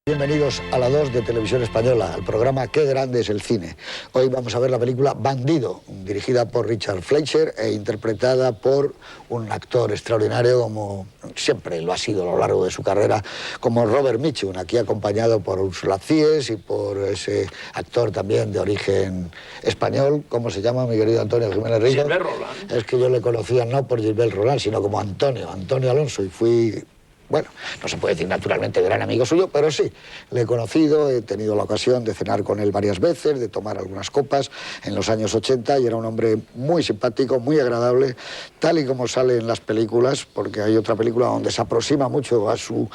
Bienvenidos a la 2 de Televisión Española, al programa Qué grande es el cine. Hoy vamos a ver la película Bandido, dirigida por Richard Fleischer e interpretada por un actor extraordinario como siempre lo ha sido a lo largo de su carrera, como Robert Mitchum, aquí acompañado por Ursula Zíez y por ese actor también de origen español. ¿Cómo se llama, mi querido Antonio Jiménez Rico? Gilbert Roland. Es que yo le conocía no por Gilbert Roland, sino como Antonio Alonso, y fui... Bueno, no se puede decir naturalmente gran amigo suyo, pero sí, le he conocido, he tenido la ocasión de cenar con él varias veces, de tomar algunas copas en los años 80, y era un hombre muy simpático, muy agradable, tal y como sale en las películas, porque hay otra película donde se aproxima mucho a su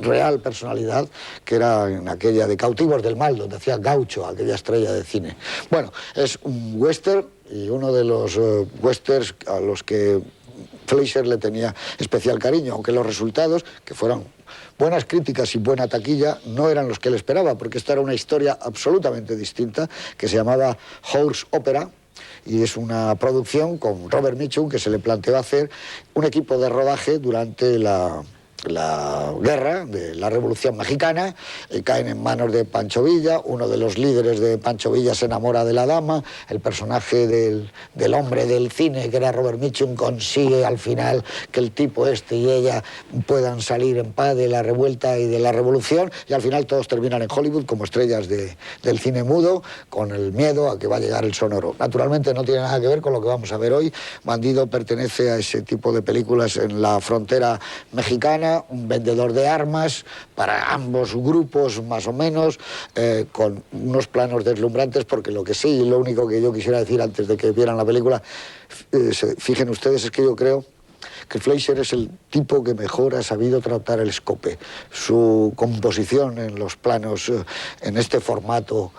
real personalidad, que era en aquella de Cautivos del Mal, donde hacía Gaucho, aquella estrella de cine. Bueno, es un western, y uno de los westerns a los que Fleischer le tenía especial cariño, aunque los resultados, que fueron buenas críticas y buena taquilla, no eran los que él esperaba, porque esta era una historia absolutamente distinta, que se llamaba Horse Opera, y es una producción con Robert Mitchum, que se le planteó hacer un equipo de rodaje durante la guerra de la Revolución Mexicana. Caen en manos de Pancho Villa. Uno de los líderes de Pancho Villa se enamora de la dama. El personaje del hombre del cine, que era Robert Mitchum, consigue al final que el tipo este y ella puedan salir en paz de la revuelta y de la revolución, y al final todos terminan en Hollywood como estrellas del cine mudo, con el miedo a que va a llegar el sonoro. Naturalmente no tiene nada que ver con lo que vamos a ver hoy. Bandido pertenece a ese tipo de películas en la frontera mexicana, un vendedor de armas para ambos grupos más o menos, con unos planos deslumbrantes, porque lo que sí, lo único que yo quisiera decir antes de que vieran la película, fijen ustedes, es que yo creo que Fleischer es el tipo que mejor ha sabido tratar el escope. Su composición en los planos, en este formato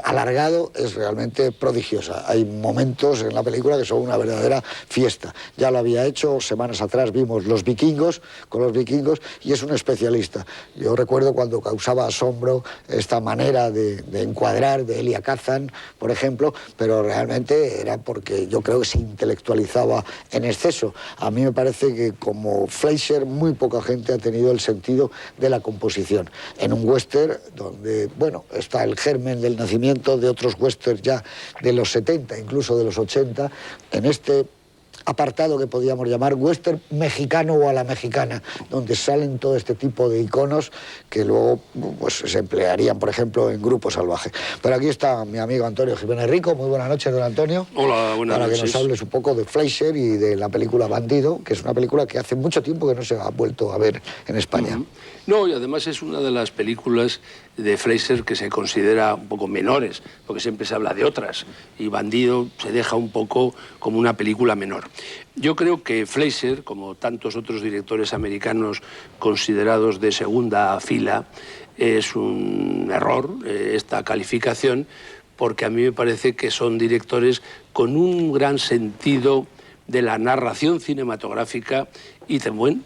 alargado, es realmente prodigiosa. Hay momentos en la película que son una verdadera fiesta. Ya lo había hecho, semanas atrás vimos Los Vikingos, con Los Vikingos, y es un especialista. Yo recuerdo cuando causaba asombro esta manera de encuadrar de Elia Kazan, por ejemplo, pero realmente era porque yo creo que se intelectualizaba en exceso. A mí me parece que como Fleischer muy poca gente ha tenido el sentido de la composición. En un western donde, bueno, está el germen del nacimiento de otros westerns ya de los 70, incluso de los 80, en este apartado que podíamos llamar western mexicano o a la mexicana, donde salen todo este tipo de iconos que luego pues se emplearían, por ejemplo, en Grupo Salvaje. Pero aquí está mi amigo Antonio Jiménez Rico. Muy buenas noches, don Antonio. Hola, buenas noches. Para que nos hables un poco de Fleischer y de la película Bandido, que es una película que hace mucho tiempo que no se ha vuelto a ver en España. No, y además es una de las películas de Fleischer que se considera un poco menores, porque siempre se habla de otras, y Bandido se deja un poco como una película menor. Yo creo que Fleischer, como tantos otros directores americanos considerados de segunda fila, es un error esta calificación, porque a mí me parece que son directores con un gran sentido de la narración cinematográfica y también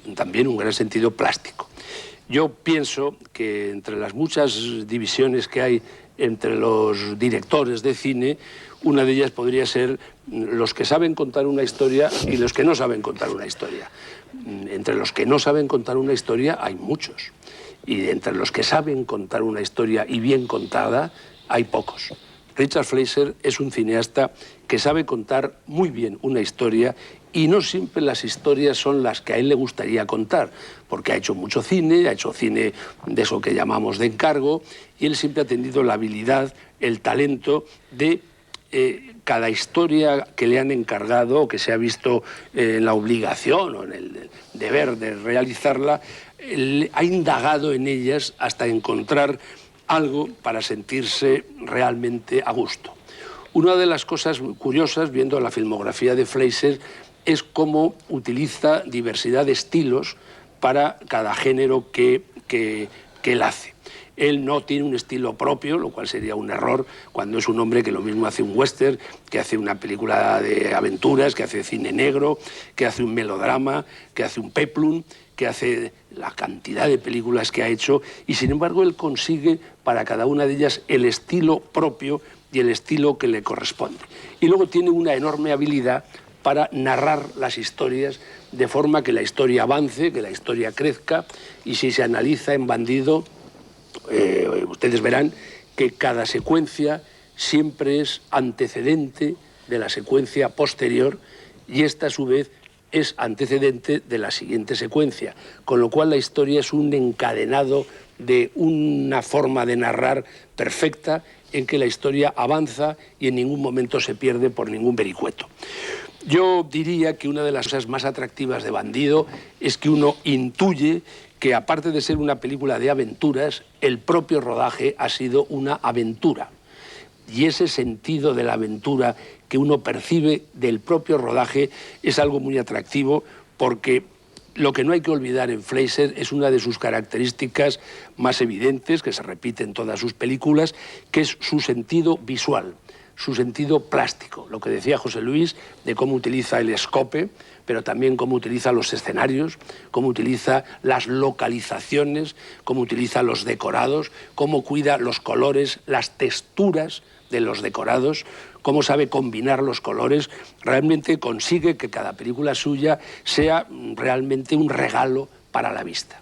un gran sentido plástico. Yo pienso que entre las muchas divisiones que hay entre los directores de cine, una de ellas podría ser los que saben contar una historia y los que no saben contar una historia. Entre los que no saben contar una historia hay muchos, y entre los que saben contar una historia y bien contada hay pocos. Richard Fleischer es un cineasta que sabe contar muy bien una historia, y no siempre las historias son las que a él le gustaría contar, porque ha hecho mucho cine, ha hecho cine de eso que llamamos de encargo, y él siempre ha tenido la habilidad, el talento de cada historia que le han encargado o que se ha visto en la obligación o en el deber de realizarla, ha indagado en ellas hasta encontrar algo para sentirse realmente a gusto. Una de las cosas curiosas, viendo la filmografía de Fleischer, es cómo utiliza diversidad de estilos para cada género que él hace. Él no tiene un estilo propio, lo cual sería un error cuando es un hombre que lo mismo hace un western, que hace una película de aventuras, que hace cine negro, que hace un melodrama, que hace un peplum, que hace la cantidad de películas que ha hecho, y sin embargo él consigue para cada una de ellas el estilo propio y el estilo que le corresponde. Y luego tiene una enorme habilidad para narrar las historias de forma que la historia avance, que la historia crezca, y si se analiza en Bandido, ustedes verán que cada secuencia siempre es antecedente de la secuencia posterior y esta a su vez es antecedente de la siguiente secuencia, con lo cual la historia es un encadenado de una forma de narrar perfecta en que la historia avanza y en ningún momento se pierde por ningún vericueto. Yo diría que una de las cosas más atractivas de Bandido es que uno intuye que, aparte de ser una película de aventuras, el propio rodaje ha sido una aventura. Y ese sentido de la aventura que uno percibe del propio rodaje es algo muy atractivo, porque lo que no hay que olvidar en Fleischer es una de sus características más evidentes, que se repite en todas sus películas, que es su sentido visual, su sentido plástico. Lo que decía José Luis de cómo utiliza el escope, pero también cómo utiliza los escenarios, cómo utiliza las localizaciones, cómo utiliza los decorados, cómo cuida los colores, las texturas de los decorados, cómo sabe combinar los colores. Realmente consigue que cada película suya sea realmente un regalo para la vista.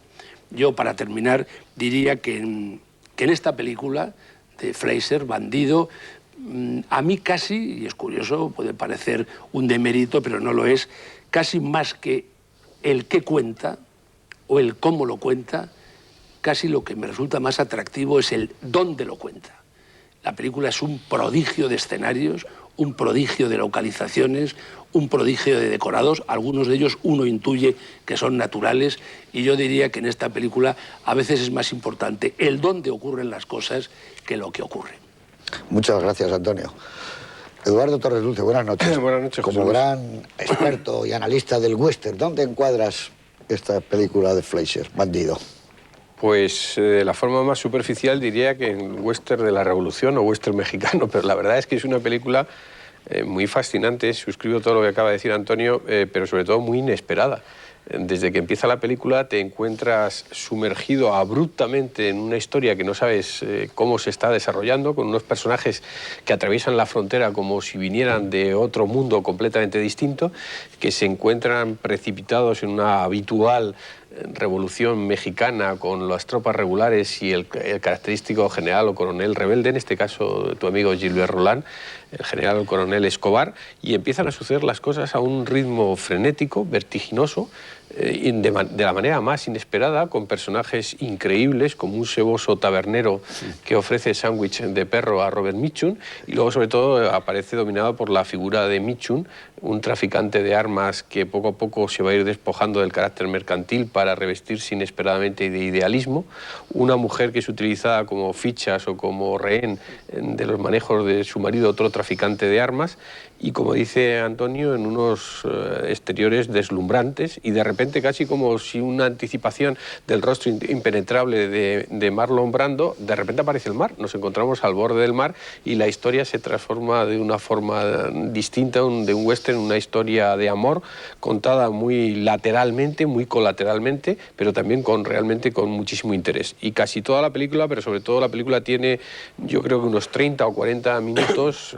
Yo, para terminar, diría que en esta película de Fleischer, Bandido, a mí casi, y es curioso, puede parecer un demérito, pero no lo es, casi más que el qué cuenta o el cómo lo cuenta, casi lo que me resulta más atractivo es el dónde lo cuenta. La película es un prodigio de escenarios, un prodigio de localizaciones, un prodigio de decorados. Algunos de ellos uno intuye que son naturales, y yo diría que en esta película a veces es más importante el dónde ocurren las cosas que lo que ocurre. Muchas gracias, Antonio. Eduardo Torres Dulce, buenas noches. Buenas noches, Como gran experto y analista del western, ¿dónde encuadras esta película de Fleischer, Bandido? Pues de la forma más superficial diría que en western de la Revolución o western mexicano, pero la verdad es que es una película muy fascinante. Suscribo todo lo que acaba de decir Antonio, pero sobre todo muy inesperada. Desde que empieza la película te encuentras sumergido abruptamente en una historia que no sabes cómo se está desarrollando, con unos personajes que atraviesan la frontera como si vinieran de otro mundo completamente distinto, que se encuentran precipitados en una habitual revolución mexicana con las tropas regulares y el característico general o coronel rebelde, en este caso tu amigo Gilbert Roland, el general o coronel Escobar, y empiezan a suceder las cosas a un ritmo frenético, vertiginoso, de la manera más inesperada, con personajes increíbles como un ceboso tabernero que ofrece sándwich de perro a Robert Mitchum, y luego sobre todo aparece dominado por la figura de Mitchum, un traficante de armas que poco a poco se va a ir despojando del carácter mercantil para revestirse inesperadamente de idealismo, una mujer que es utilizada como fichas o como rehén de los manejos de su marido, otro traficante de armas, y como dice Antonio, en unos exteriores deslumbrantes, y de repente casi como si una anticipación del rostro impenetrable de Marlon Brando, de repente aparece el mar, nos encontramos al borde del mar y la historia se transforma de una forma distinta de un western, una historia de amor contada muy lateralmente, muy colateralmente, pero también realmente con muchísimo interés. Y casi toda la película, pero sobre todo la película tiene, yo creo que unos 30 o 40 minutos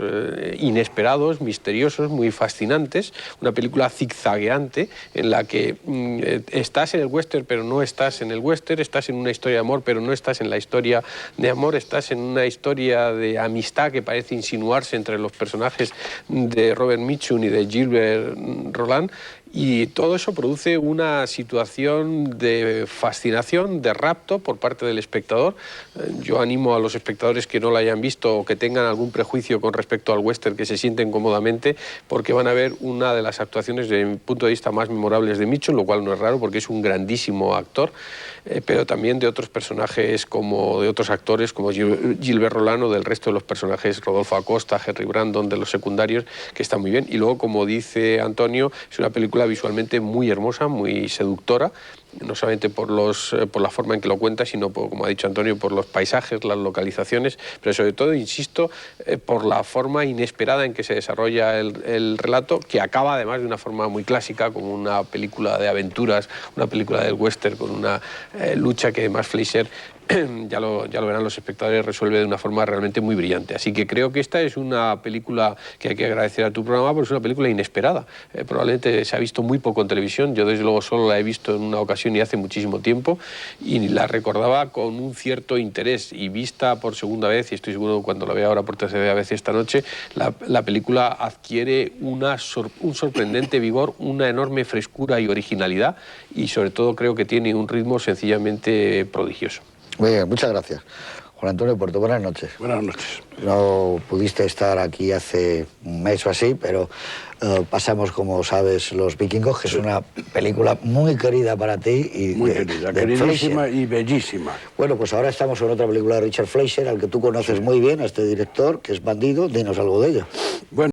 inesperados, misteriosos, muy fascinantes, una película zigzagueante en la que estás en el western pero no estás en el western, estás en una historia de amor pero no estás en la historia de amor, estás en una historia de amistad que parece insinuarse entre los personajes de Robert Mitchum y de Gilbert Roland, y todo eso produce una situación de fascinación, de rapto por parte del espectador. Yo animo a los espectadores que no la hayan visto o que tengan algún prejuicio con respecto al western que se sienten cómodamente, porque van a ver una de las actuaciones desde mi punto de vista más memorables de Mitchum, lo cual no es raro porque es un grandísimo actor, pero también de otros personajes, como de otros actores como Gilbert Roland o del resto de los personajes, Rodolfo Acosta, Henry Brandon, de los secundarios, que está muy bien. Y luego, como dice Antonio, es una película visualmente muy hermosa, muy seductora, no solamente por la forma en que lo cuenta, sino, como ha dicho Antonio, por los paisajes, las localizaciones, pero sobre todo, insisto, por la forma inesperada en que se desarrolla el relato, que acaba además de una forma muy clásica, como una película de aventuras, una película del western, con una lucha que además Fleischer, ya lo verán los espectadores, resuelve de una forma realmente muy brillante. Así que creo que esta es una película que hay que agradecer a tu programa, porque es una película inesperada. Probablemente se ha visto muy poco en televisión, yo desde luego solo la he visto en una ocasión ocasión y hace muchísimo tiempo, y la recordaba con un cierto interés, y vista por segunda vez, y estoy seguro que cuando la vea ahora por tercera vez esta noche, la película adquiere un sorprendente vigor, una enorme frescura y originalidad, y sobre todo creo que tiene un ritmo sencillamente prodigioso. Muy bien, muchas gracias. Juan Antonio Puerto, buenas noches. Buenas noches. No pudiste estar aquí hace un mes o así, pero pasamos, como sabes, Los Vikingos, que es una película muy querida para ti. Y muy querida, queridísima Fleischer. y bellísima. Bueno, pues ahora estamos en otra película de Richard Fleischer, al que tú conoces muy bien, a este director, que es Bandido. Dinos algo de ello. Bueno.